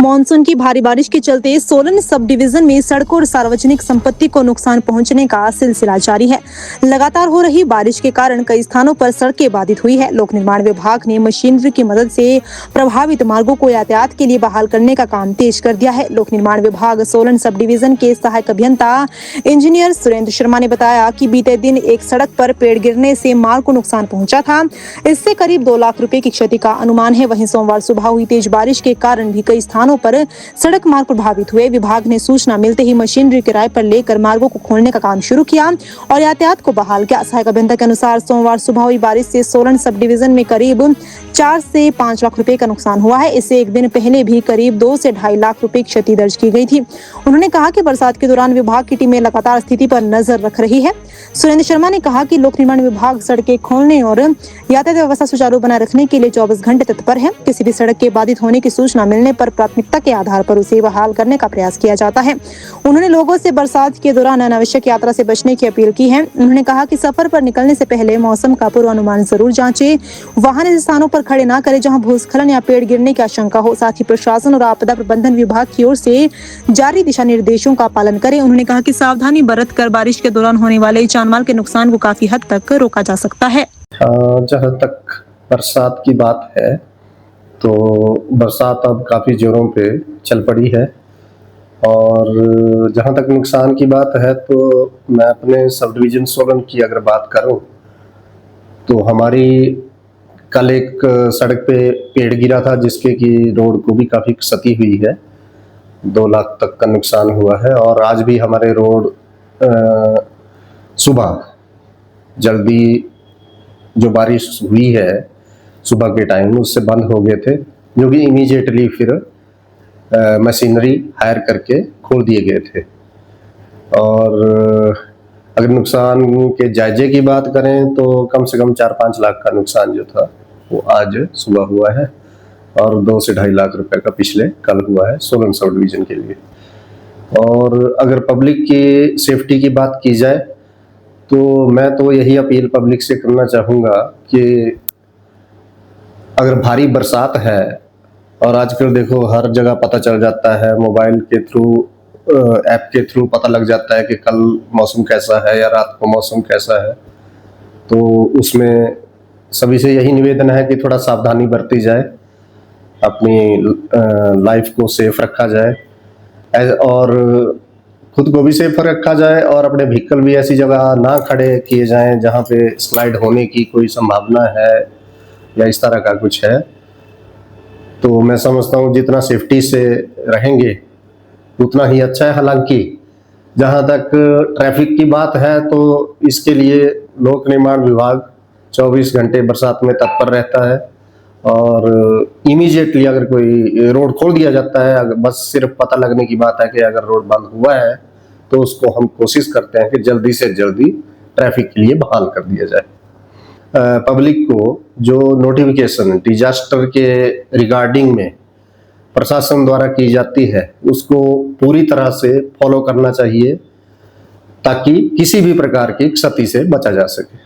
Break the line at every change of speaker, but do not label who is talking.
Monsoon की भारी बारिश के चलते सोलन सब डिवीजन में सड़कों और सार्वजनिक संपत्ति को नुकसान पहुंचने का सिलसिला जारी है। लगातार हो रही बारिश के कारण कई स्थानों पर सड़कें बाधित हुई है। लोक निर्माण विभाग ने मशीनरी की मदद से प्रभावित मार्गों को यातायात के लिए बहाल करने का काम तेज कर दिया है। लोक निर्माण विभाग सोलन सब डिवीजन के सहायक अभियंता इंजीनियर सुरेंद्र शर्मा ने बताया कि बीते दिन एक सड़क पर पेड़ गिरने से मार्ग को नुकसान पहुंचा था। इससे करीब 2 लाख रुपए की क्षति का अनुमान है। वहीं सोमवार सुबह हुई तेज बारिश के कारण भी कई स्थानों पर सड़क मार्ग प्रभावित हुए। विभाग ने सूचना मिलते ही मशीनरी किराए पर लेकर मार्गों को खोलने का काम शुरू किया और यातायात को बहाल किया। सहायक अभियंता के अनुसार सोमवार सुबह हुई बारिश से सोलन सब डिवीजन में करीब 4 से 5 लाख रुपए का नुकसान हुआ है। इससे एक दिन पहले भी करीब 2 से 2.5 लाख रुपए की क्षति दर्ज की गई थी। उन्होंने कहा कि बरसात के दौरान विभाग की टीमें लगातार स्थिति पर नजर रख रही है। सुरेंद्र शर्मा ने कहा कि लोक निर्माण विभाग सड़कें खोलने और यातायात व्यवस्था सुचारू बनाए रखने के लिए 24 घंटे तत्पर है। किसी भी सड़क के बाधित होने की सूचना मिलने पर प्राथमिकता के आधार पर उसे बहाल करने का प्रयास किया जाता है। उन्होंने लोगों से बरसात के दौरान अनावश्यक यात्रा से बचने की अपील की है। उन्होंने कहा कि सफर पर निकलने से पहले मौसम का पूर्वानुमान जरूर जांचें। वाहन ऐसे स्थानों पर खड़े न करें जहां भूस्खलन या पेड़ गिरने की आशंका हो। साथ ही प्रशासन और आपदा प्रबंधन विभाग की ओर से जारी दिशा निर्देशों का पालन करें। उन्होंने कहा कि सावधानी बरत कर बारिश के दौरान होने वाले जान माल के नुकसान को काफी हद तक रोका जा सकता है।
जहाँ तक बरसात की बात है तो बरसात अब काफ़ी जोरों पे चल पड़ी है और जहाँ तक नुकसान की बात है तो मैं अपने सब डिवीज़न सोलन की अगर बात करूँ तो हमारी कल एक सड़क पे पेड़ गिरा था जिसके कि रोड को भी काफ़ी क्षति हुई है। 2 लाख तक का नुकसान हुआ है और आज भी हमारे रोड सुबह जल्दी जो बारिश हुई है सुबह के टाइम उससे बंद हो गए थे, जो कि इमीडिएटली फिर मशीनरी हायर करके खोल दिए गए थे। और अगर नुकसान के जायजे की बात करें तो कम से कम 4-5 लाख का नुकसान जो था वो आज सुबह हुआ है और 2 से 2.5 लाख रुपए का पिछले कल हुआ है सोलन सब डिवीजन के लिए। और अगर पब्लिक की सेफ्टी की बात की जाए तो मैं तो यही अपील पब्लिक से करना चाहूँगा कि अगर भारी बरसात है और आजकल देखो हर जगह पता चल जाता है, मोबाइल के थ्रू ऐप के थ्रू पता लग जाता है कि कल मौसम कैसा है या रात को मौसम कैसा है, तो उसमें सभी से यही निवेदन है कि थोड़ा सावधानी बरती जाए, अपनी लाइफ को सेफ रखा जाए और खुद को भी सेफ रखा जाए और अपने व्हीकल भी ऐसी जगह ना खड़े किए जाएं जहां पे स्लाइड होने की कोई संभावना है या इस तरह का कुछ है। तो मैं समझता हूँ जितना सेफ्टी से रहेंगे उतना ही अच्छा है। हालांकि जहाँ तक ट्रैफिक की बात है तो इसके लिए लोक निर्माण विभाग 24 घंटे बरसात में तत्पर रहता है और इमीडिएटली अगर कोई रोड खोल दिया जाता है, अगर बस सिर्फ पता लगने की बात है कि अगर रोड बंद हुआ है तो उसको हम कोशिश करते हैं कि जल्दी से जल्दी ट्रैफिक के लिए बहाल कर दिया जाए। पब्लिक को जो नोटिफिकेशन डिजास्टर के रिगार्डिंग में प्रशासन द्वारा की जाती है उसको पूरी तरह से फॉलो करना चाहिए ताकि किसी भी प्रकार की क्षति से बचा जा सके।